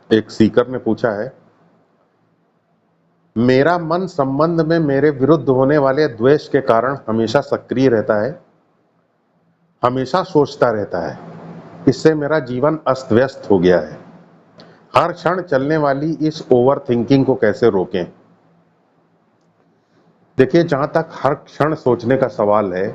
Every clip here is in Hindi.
एक सीकर ने पूछा है, मेरा मन संबंध में मेरे विरुद्ध होने वाले द्वेष के कारण हमेशा सक्रिय रहता है, हमेशा सोचता रहता है। इससे मेरा जीवन अस्त व्यस्त हो गया है। हर क्षण चलने वाली इस ओवर थिंकिंग को कैसे रोकें? देखिए, जहां तक हर क्षण सोचने का सवाल है,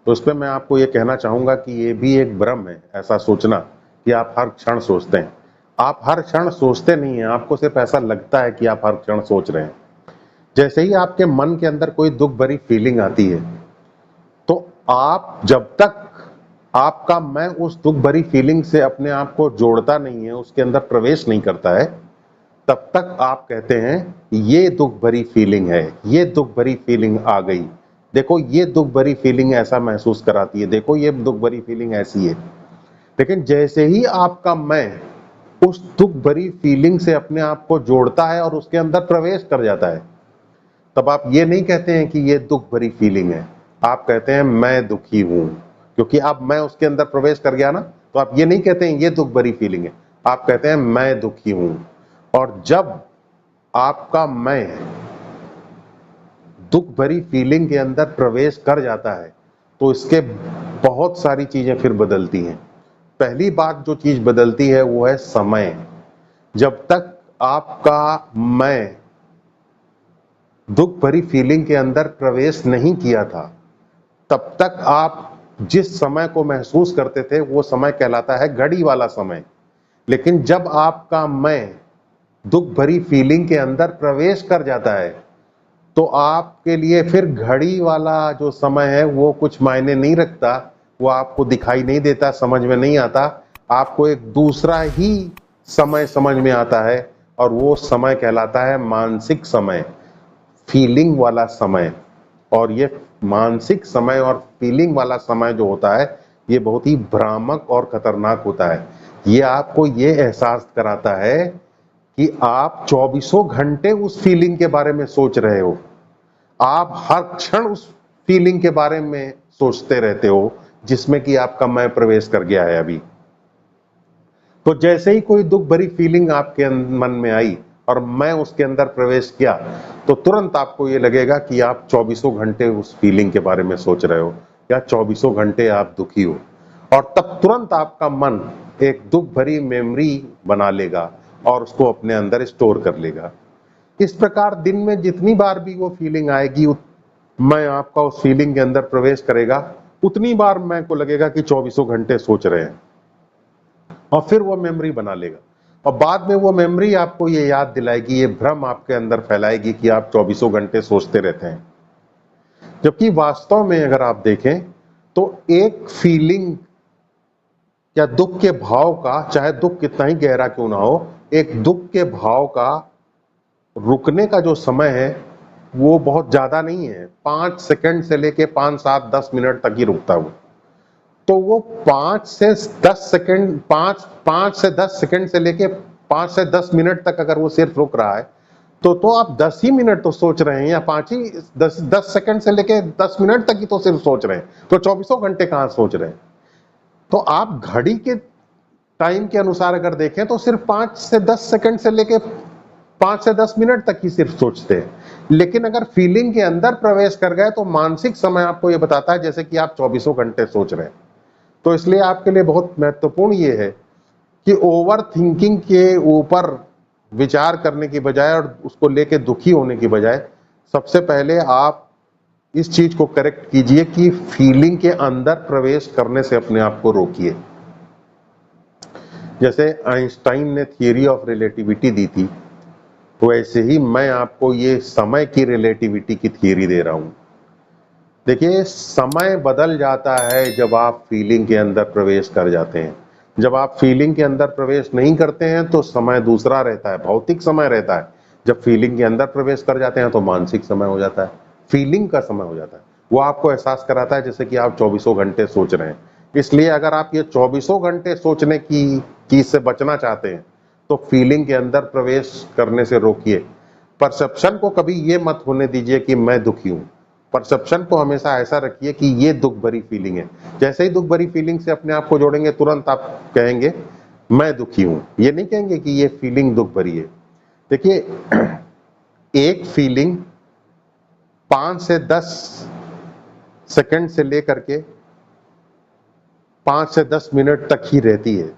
तो उस पे मैं आपको ये कहना चाहूंगा कि ये भी एक भ्रम है, ऐसा सोचना कि आप हर क्षण सोचते हैं। आप हर क्षण सोचते नहीं हैं, आपको सिर्फ ऐसा लगता है कि आप हर क्षण सोच रहे हैं। जैसे ही आपके मन के अंदर कोई दुख भरी फीलिंग आती है, तो आप जब तक आपका मैं उस दुख भरी फीलिंग से अपने आप को जोड़ता नहीं है, उसके अंदर प्रवेश नहीं करता है, तब तक आप कहते हैं ये दुख भरी फीलिंग है, ये दुख भरी फीलिंग आ गई, देखो ये दुख भरी फीलिंग ऐसा महसूस कराती है, देखो ये दुख भरी फीलिंग ऐसी है। लेकिन जैसे ही आपका मैं उस दुख भरी फीलिंग से अपने आप को जोड़ता है और उसके अंदर प्रवेश कर जाता है, तब आप ये नहीं कहते हैं कि ये दुख भरी फीलिंग है, आप कहते हैं मैं दुखी हूं। क्योंकि अब मैं उसके अंदर प्रवेश कर गया ना, तो आप ये नहीं कहते हैं ये दुख भरी फीलिंग है, आप कहते हैं मैं दुखी हूं। और जब आपका मैं दुख भरी फीलिंग के अंदर प्रवेश कर जाता है, तो इसके बहुत सारी चीजें फिर बदलती हैं। पहली बात जो चीज बदलती है वो है समय। जब तक आपका मैं दुख भरी फीलिंग के अंदर प्रवेश नहीं किया था, तब तक आप जिस समय को महसूस करते थे वो समय कहलाता है घड़ी वाला समय। लेकिन जब आपका मैं दुख भरी फीलिंग के अंदर प्रवेश कर जाता है, तो आपके लिए फिर घड़ी वाला जो समय है वो कुछ मायने नहीं रखता, वो आपको दिखाई नहीं देता, समझ में नहीं आता। आपको एक दूसरा ही समय समझ में आता है, और वो समय कहलाता है मानसिक समय, फीलिंग वाला समय। और ये मानसिक समय और फीलिंग वाला समय जो होता है, ये बहुत ही भ्रामक और खतरनाक होता है। ये आपको ये एहसास कराता है कि आप चौबीसों घंटे उस फीलिंग के बारे में सोच रहे हो, आप हर क्षण उस फीलिंग के बारे में सोचते रहते हो जिसमें कि आपका मैं प्रवेश कर गया है अभी। तो जैसे ही कोई दुख भरी फीलिंग आपके मन में आई और मैं उसके अंदर प्रवेश किया, तो तुरंत आपको ये लगेगा कि आप चौबीसों घंटे उस फीलिंग के बारे में सोच रहे हो, या चौबीसों घंटे आप दुखी हो। और तब तुरंत आपका मन एक दुख भरी मेमोरी बना लेगा और उसको अपने अंदर स्टोर कर लेगा। इस प्रकार दिन में जितनी बार भी वो फीलिंग आएगी, मैं आपका उस फीलिंग के अंदर प्रवेश करेगा, उतनी बार मैं को लगेगा कि चौबीसों घंटे सोच रहे हैं, और फिर वो मेमोरी बना लेगा। और बाद में वो मेमोरी आपको ये याद दिलाएगी, ये भ्रम आपके अंदर फैलाएगी कि आप चौबीसों घंटे सोचते रहते हैं। जबकि वास्तव में अगर आप देखें, तो एक फीलिंग या दुख के भाव का, चाहे दुख कितना ही गहरा क्यों ना हो, एक दुख के भाव का रुकने का जो समय है वो बहुत ज्यादा नहीं है। 5 सेकंड से लेके 5, 7, 10 मिनट तक ही रुकता है वो। तो वो 5 से 10 सेकंड, 5 से 10 सेकंड से लेके 5 से 10 मिनट तक अगर वो सिर्फ रुक रहा है, तो आप 10 ही मिनट तो सोच रहे हैं, या 5 ही 10 सेकंड से लेके 10 मिनट तक ही तो सिर्फ सोच रहे हैं, तो चौबीसों घंटे कहां सोच रहे हैं? तो आप घड़ी के टाइम के अनुसार अगर देखें, तो सिर्फ 5 से 10 सेकंड से लेके 5 से 10 मिनट तक ही सिर्फ सोचते हैं। लेकिन अगर फीलिंग के अंदर प्रवेश कर गए, तो मानसिक समय आपको ये बताता है जैसे कि आप चौबीसों घंटे सोच रहे हैं। तो इसलिए आपके लिए बहुत महत्वपूर्ण ये है कि ओवर थिंकिंग के ऊपर विचार करने की बजाय और उसको लेके दुखी होने की बजाय, सबसे पहले आप इस चीज को करेक्ट कीजिए कि फीलिंग के अंदर प्रवेश करने से अपने आप को रोकिए। जैसे आइंस्टाइन ने थियरी ऑफ रिलेटिविटी दी थी, वैसे ही मैं आपको ये समय की रिलेटिविटी की थियरी दे रहा हूं। देखिए, समय बदल जाता है जब आप फीलिंग के अंदर प्रवेश कर जाते हैं। जब आप फीलिंग के अंदर प्रवेश नहीं करते हैं तो समय दूसरा रहता है, भौतिक समय रहता है। जब फीलिंग के अंदर प्रवेश कर जाते हैं तो मानसिक समय हो जाता है, फीलिंग का समय हो जाता है। वो आपको एहसास कराता है जैसे कि आप चौबीसों घंटे सोच रहे हैं। इसलिए अगर आप ये चौबीसों घंटे सोचने की चीज से बचना चाहते हैं, तो फीलिंग के अंदर प्रवेश करने से रोकिए। परसेप्शन को कभी ये मत होने दीजिए कि मैं दुखी हूं। परसेप्शन को हमेशा ऐसा रखिए कि ये दुख भरी फीलिंग है। जैसे ही दुख भरी फीलिंग से अपने आप को जोड़ेंगे, तुरंत आप कहेंगे मैं दुखी हूं, ये नहीं कहेंगे कि ये फीलिंग दुख भरी है। देखिए, एक फीलिंग 5 से 10 सेकंड से लेकर के 5 से 10 मिनट तक ही रहती है।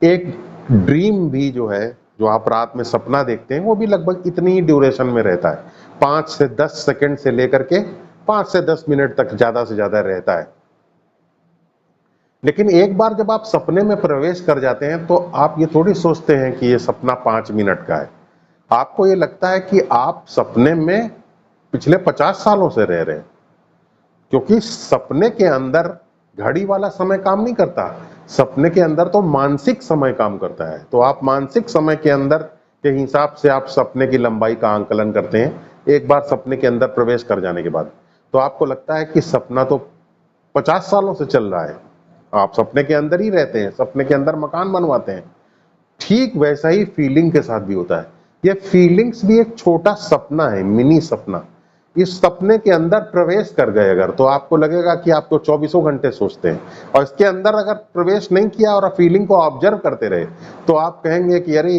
एक ड्रीम भी जो है, जो आप रात में सपना देखते हैं, वो भी लगभग इतनी ही ड्यूरेशन में रहता है, 5 से 10 सेकंड से लेकर के 5 से 10 मिनट तक ज्यादा से ज्यादा रहता है। लेकिन एक बार जब आप सपने में प्रवेश कर जाते हैं तो आप ये थोड़ी सोचते हैं कि ये सपना 5 मिनट का है। आपको ये लगता है कि आप सपने में पिछले 50 सालों से रह रहे हैं, क्योंकि सपने के अंदर घड़ी वाला समय काम नहीं करता। सपने के अंदर तो मानसिक समय काम करता है। तो आप मानसिक समय के अंदर के हिसाब से आप सपने की लंबाई का आंकलन करते हैं एक बार सपने के अंदर प्रवेश कर जाने के बाद। तो आपको लगता है कि सपना तो 50 सालों से चल रहा है, आप सपने के अंदर ही रहते हैं, सपने के अंदर मकान बनवाते हैं। ठीक वैसा ही फीलिंग के साथ भी होता है। ये फीलिंग्स भी एक छोटा सपना है, मिनी सपना। इस सपने के अंदर प्रवेश कर गए अगर, तो आपको लगेगा कि आप तो 24 घंटे सोचते हैं, और इसके अंदर अगर प्रवेश नहीं किया और फीलिंग को ऑब्जर्व करते रहे तो आप कहेंगे कि अरे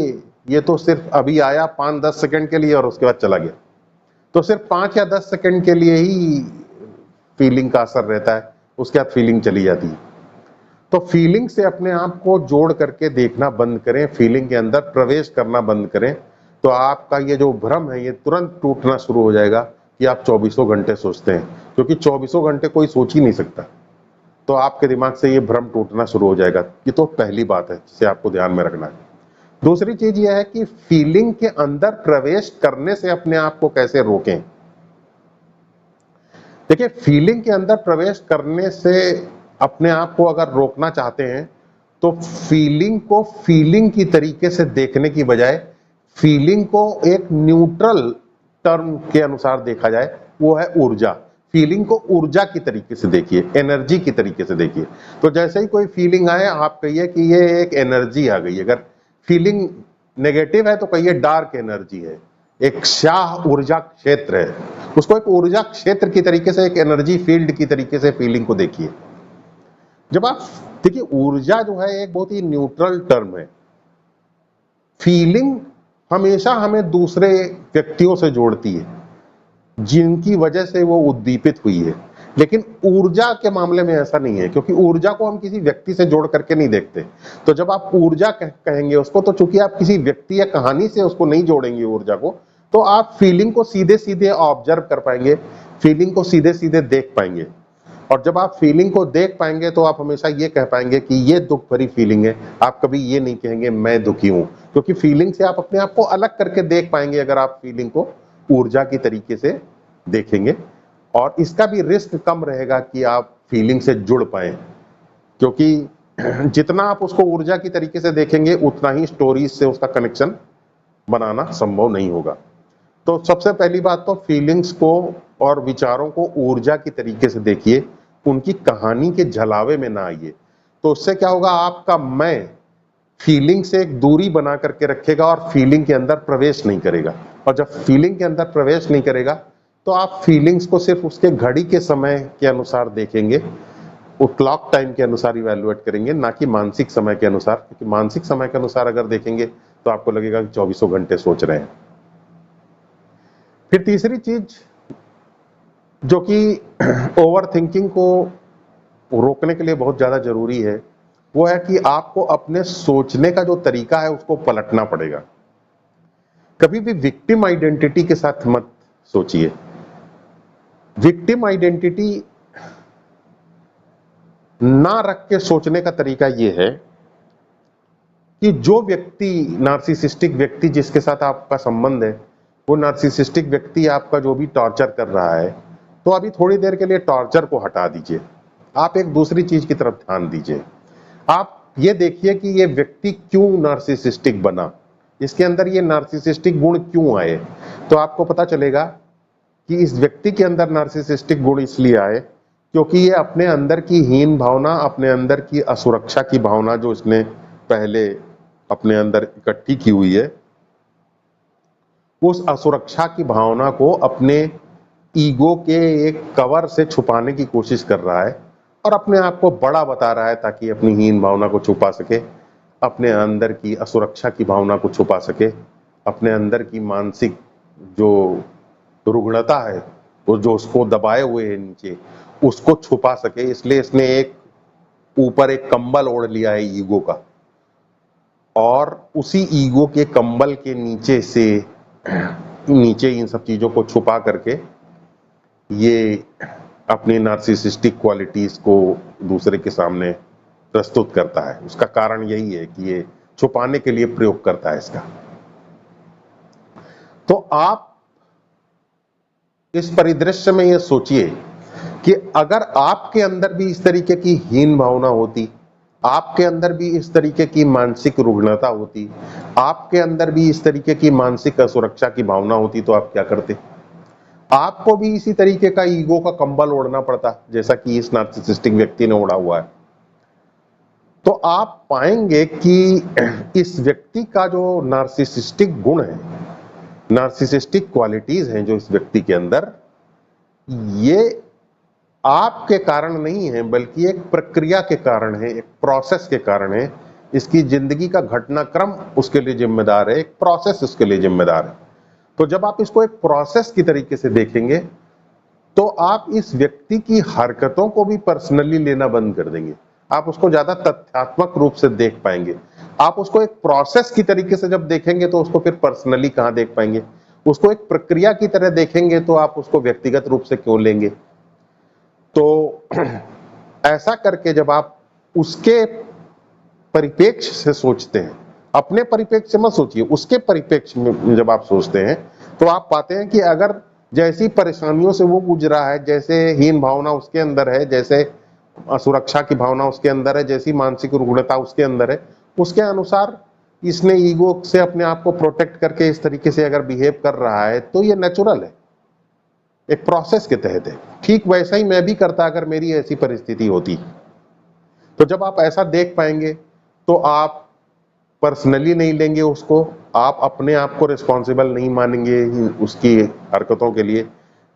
ये तो सिर्फ अभी आया 5-10 सेकंड के लिए और उसके बाद चला गया। तो सिर्फ 5 या 10 सेकंड के लिए ही फीलिंग का असर रहता है, उसके बाद फीलिंग चली जाती है। तो फीलिंग से अपने आप को जोड़ करके देखना बंद करें, फीलिंग के अंदर प्रवेश करना बंद करें, तो आपका ये जो भ्रम है ये तुरंत टूटना शुरू हो जाएगा कि आप 24 घंटे सोचते हैं, क्योंकि 24 घंटे कोई सोच ही नहीं सकता। तो आपके दिमाग से ये भ्रम टूटना शुरू हो जाएगा। ये तो पहली बात है जिसे आपको ध्यान में रखना है। दूसरी चीज यह है कि फीलिंग के अंदर प्रवेश करने से अपने आप को कैसे रोकें। देखिए, फीलिंग के अंदर प्रवेश करने से अपने आप को अगर रोकना चाहते हैं तो फीलिंग को फीलिंग की तरीके से देखने की बजाय फीलिंग को एक न्यूट्रल टर्म के अनुसार देखा जाए, वो है ऊर्जा। फीलिंग को ऊर्जा की तरीके से देखिए, एनर्जी की तरीके से देखिए। तो जैसे ही कोई फीलिंग आए आप कहिए कि ये एक एनर्जी आ गई। अगर फीलिंग नेगेटिव है तो कहिए डार्क एनर्जी है, एक शाह ऊर्जा क्षेत्र है। उसको एक ऊर्जा क्षेत्र की तरीके से, एक एनर्जी फील्ड की तरीके से फीलिंग को देखिए। जब आप देखिए, ऊर्जा जो है एक बहुत ही न्यूट्रल टर्म है। फीलिंग हमेशा हमें दूसरे व्यक्तियों से जोड़ती है जिनकी वजह से वो उद्दीपित हुई है, लेकिन ऊर्जा के मामले में ऐसा नहीं है, क्योंकि ऊर्जा को हम किसी व्यक्ति से जोड़ करके नहीं देखते। तो जब आप ऊर्जा कहेंगे उसको, तो चूंकि आप किसी व्यक्ति या कहानी से उसको नहीं जोड़ेंगे ऊर्जा को, तो आप फीलिंग को सीधे सीधे ऑब्जर्व कर पाएंगे, फीलिंग को सीधे सीधे देख पाएंगे। और जब आप फीलिंग को देख पाएंगे तो आप हमेशा ये कह पाएंगे कि ये दुख भरी फीलिंग है। आप कभी ये नहीं कहेंगे मैं दुखी हूं, क्योंकि फीलिंग से आप अपने आप को अलग करके देख पाएंगे अगर आप फीलिंग को ऊर्जा की तरीके से देखेंगे। और इसका भी रिस्क कम रहेगा कि आप फीलिंग से जुड़ पाए, क्योंकि जितना आप उसको ऊर्जा की तरीके से देखेंगे उतना ही स्टोरीज से उसका कनेक्शन बनाना संभव नहीं होगा। तो सबसे पहली बात तो फीलिंग्स को और विचारों को ऊर्जा की तरीके से देखिए, उनकी कहानी के झलावे में ना आइए। तो उससे क्या होगा, आपका मैं फीलिंग से एक दूरी बना करके रखेगा और फीलिंग के अंदर प्रवेश नहीं करेगा। और जब फीलिंग के अंदर प्रवेश नहीं करेगा तो आप फीलिंग्स को सिर्फ उसके घड़ी के समय के अनुसार देखेंगे, वो क्लॉक टाइम के अनुसार इवैल्यूएट करेंगे, ना कि मानसिक समय के अनुसार। क्योंकि मानसिक समय के अनुसार अगर देखेंगे तो आपको लगेगा कि 24 घंटे सोच रहे हैं। फिर तीसरी चीज जो कि ओवर थिंकिंग को रोकने के लिए बहुत ज्यादा जरूरी है, वो है कि आपको अपने सोचने का जो तरीका है उसको पलटना पड़ेगा। कभी भी विक्टिम आइडेंटिटी के साथ मत सोचिए। विक्टिम आइडेंटिटी ना रख के सोचने का तरीका यह है कि जो व्यक्ति, नार्सिसिस्टिक व्यक्ति जिसके साथ आपका संबंध है, वो नार्सिसिस्टिक व्यक्ति आपका जो भी टॉर्चर कर रहा है, तो अभी थोड़ी देर के लिए टॉर्चर को हटा दीजिए, आप एक दूसरी चीज की तरफ ध्यान दीजिए। आप ये देखिए कि ये व्यक्ति क्यों नार्सिसिस्टिक बना, इसके अंदर ये नार्सिसिस्टिक गुण क्यों आए। तो आपको पता चलेगा कि इस व्यक्ति के अंदर नार्सिसिस्टिक गुण इसलिए आए क्योंकि ये अपने अंदर की हीन भावना, अपने अंदर की असुरक्षा की भावना जो इसने पहले अपने अंदर इकट्ठी की हुई है, उस असुरक्षा की भावना को अपने ईगो के एक कवर से छुपाने की कोशिश कर रहा है और अपने आप को बड़ा बता रहा है ताकि अपनी हीन भावना को छुपा सके। अपने अंदर की असुरक्षा की भावना को छुपा सके, अपने अंदर की मानसिक जो रुग्णता है, वो जो उसको दबाए हुए है नीचे, उसको छुपा सके। इसलिए इसने एक ऊपर एक कंबल ओढ़ लिया है ईगो का, और उसी ईगो के कंबल के नीचे से नीचे इन सब चीजों को छुपा करके ये अपनी नार्सिसिस्टिक क्वालिटीज को दूसरे के सामने प्रस्तुत करता है। उसका कारण यही है कि ये छुपाने के लिए प्रयोग करता है इसका। तो आप इस परिदृश्य में ये सोचिए कि अगर आपके अंदर भी इस तरीके की हीन भावना होती, आपके अंदर भी इस तरीके की मानसिक रुग्णता होती, आपके अंदर भी इस तरीके की मानसिक असुरक्षा की भावना होती, तो आप क्या करते? आपको भी इसी तरीके का ईगो का कंबल ओढ़ना पड़ता जैसा कि इस नार्सिसिस्टिक व्यक्ति ने ओढ़ा हुआ है। तो आप पाएंगे कि इस व्यक्ति का जो नार्सिसिस्टिक गुण है, नार्सिसिस्टिक क्वालिटीज हैं जो इस व्यक्ति के अंदर, ये आपके कारण नहीं है, बल्कि एक प्रक्रिया के कारण है, एक प्रोसेस के कारण है। इसकी जिंदगी का घटनाक्रम उसके लिए जिम्मेदार है, एक प्रोसेस उसके लिए जिम्मेदार है। तो जब आप इसको एक प्रोसेस की तरीके से देखेंगे, तो आप इस व्यक्ति की हरकतों को भी पर्सनली लेना बंद कर देंगे। आप उसको ज्यादा तथ्यात्मक रूप से देख पाएंगे। आप उसको एक प्रोसेस की तरीके से जब देखेंगे, तो उसको फिर पर्सनली कहां देख पाएंगे? उसको एक प्रक्रिया की तरह देखेंगे, तो आप उसको व्यक्तिगत रूप से क्यों लेंगे? तो ऐसा करके जब आप उसके परिप्रेक्ष्य से सोचते हैं, अपने परिप्रेक्ष्य से मत सोचिए, उसके परिप्रेक्ष्य में जब आप सोचते हैं, तो आप पाते हैं कि अगर जैसी परेशानियों से वो गुजरा है, जैसे हीन भावना उसके अंदर है, जैसे असुरक्षा की भावना उसके अंदर है, जैसी मानसिक रुग्णता उसके अंदर है, उसके अनुसार इसने ईगो से अपने आप को प्रोटेक्ट करके इस तरीके से अगर बिहेव कर रहा है, तो ये नेचुरल है, एक प्रोसेस के तहत है। ठीक वैसा ही मैं भी करता अगर मेरी ऐसी परिस्थिति होती। तो जब आप ऐसा देख पाएंगे, तो आप पर्सनली नहीं लेंगे उसको, आप अपने आप को रिस्पॉन्सिबल नहीं मानेंगे उसकी हरकतों के लिए,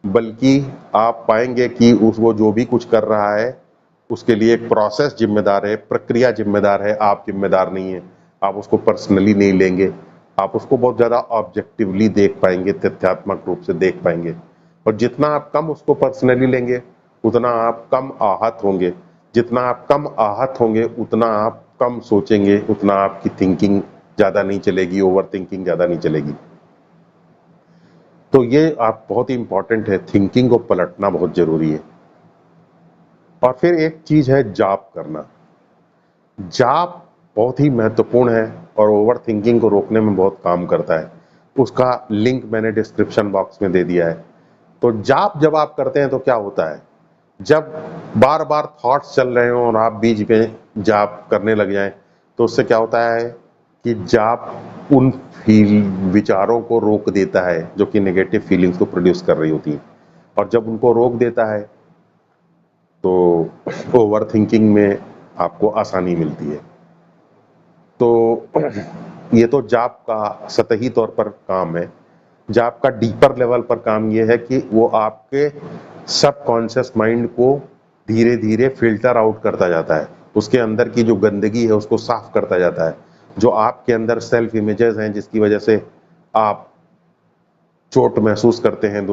बल्कि आप पाएंगे कि वो जो भी कुछ कर रहा है, उसके लिए एक प्रोसेस जिम्मेदार है, प्रक्रिया जिम्मेदार है, आप जिम्मेदार नहीं है। आप उसको पर्सनली नहीं लेंगे, आप उसको बहुत ज्यादा ऑब्जेक्टिवली देख पाएंगे, तथ्यात्मक रूप से देख पाएंगे। और जितना आप कम उसको पर्सनली लेंगे, उतना आप कम आहत होंगे। जितना आप कम आहत होंगे, उतना आप कम सोचेंगे, उतना आपकी थिंकिंग ज्यादा नहीं चलेगी, ओवर थिंकिंग ज्यादा नहीं चलेगी। तो ये आप बहुत ही इंपॉर्टेंट है, थिंकिंग को पलटना बहुत जरूरी है। और फिर एक चीज है जाप करना। जाप बहुत ही महत्वपूर्ण है और ओवर थिंकिंग को रोकने में बहुत काम करता है। उसका लिंक मैंने डिस्क्रिप्शन बॉक्स में दे दिया है। तो जाप जब आप करते हैं तो क्या होता है, जब बार बार थॉट्स चल रहे हो और आप बीच में जाप करने लग जाएं, तो उससे क्या होता है कि जाप उन विचारों को रोक देता है जो कि नेगेटिव फीलिंग्स को प्रोड्यूस कर रही होती है। और जब उनको रोक देता है, तो ओवर थिंकिंग में आपको आसानी मिलती है। तो ये तो जाप का सतही तौर पर काम है। जाप का डीपर लेवल पर काम ये है कि वो आपके सबकॉन्शियस माइंड को धीरे धीरे फिल्टर आउट करता जाता है, उसके अंदर की जो गंदगी है उसको साफ करता जाता है। जो आपके अंदर सेल्फ इमेजेस हैं जिसकी वजह से आप चोट महसूस करते हैं,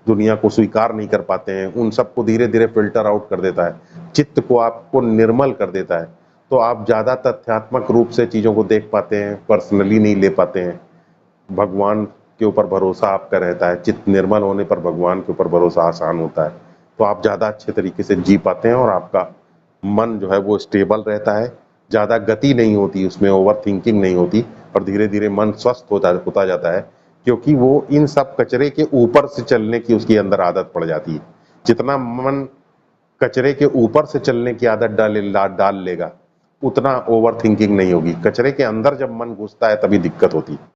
दुनिया को स्वीकार नहीं कर पाते हैं, उन सबको धीरे धीरे फिल्टर आउट कर देता है, चित्त को आपको निर्मल कर देता है। तो आप ज्यादा तथ्यात्मक रूप से चीजों को देख पाते हैं, पर्सनली नहीं ले पाते हैं। भगवान के ऊपर भरोसा आपका रहता है, चित्त निर्मल होने पर भगवान के ऊपर भरोसा आसान होता है। तो आप ज्यादा अच्छे तरीके से जी पाते हैं और आपका मन जो है वो स्टेबल रहता है, ज्यादा गति नहीं होती उसमें, ओवर थिंकिंग नहीं होती, और धीरे धीरे मन स्वस्थ होता जाता है, क्योंकि वो इन सब कचरे के ऊपर से चलने की उसकी अंदर आदत पड़ जाती है। जितना मन कचरे के ऊपर से चलने की आदत डाल लेगा, उतना ओवर थिंकिंग नहीं होगी। कचरे के अंदर जब मन घुसता है तभी दिक्कत होती है।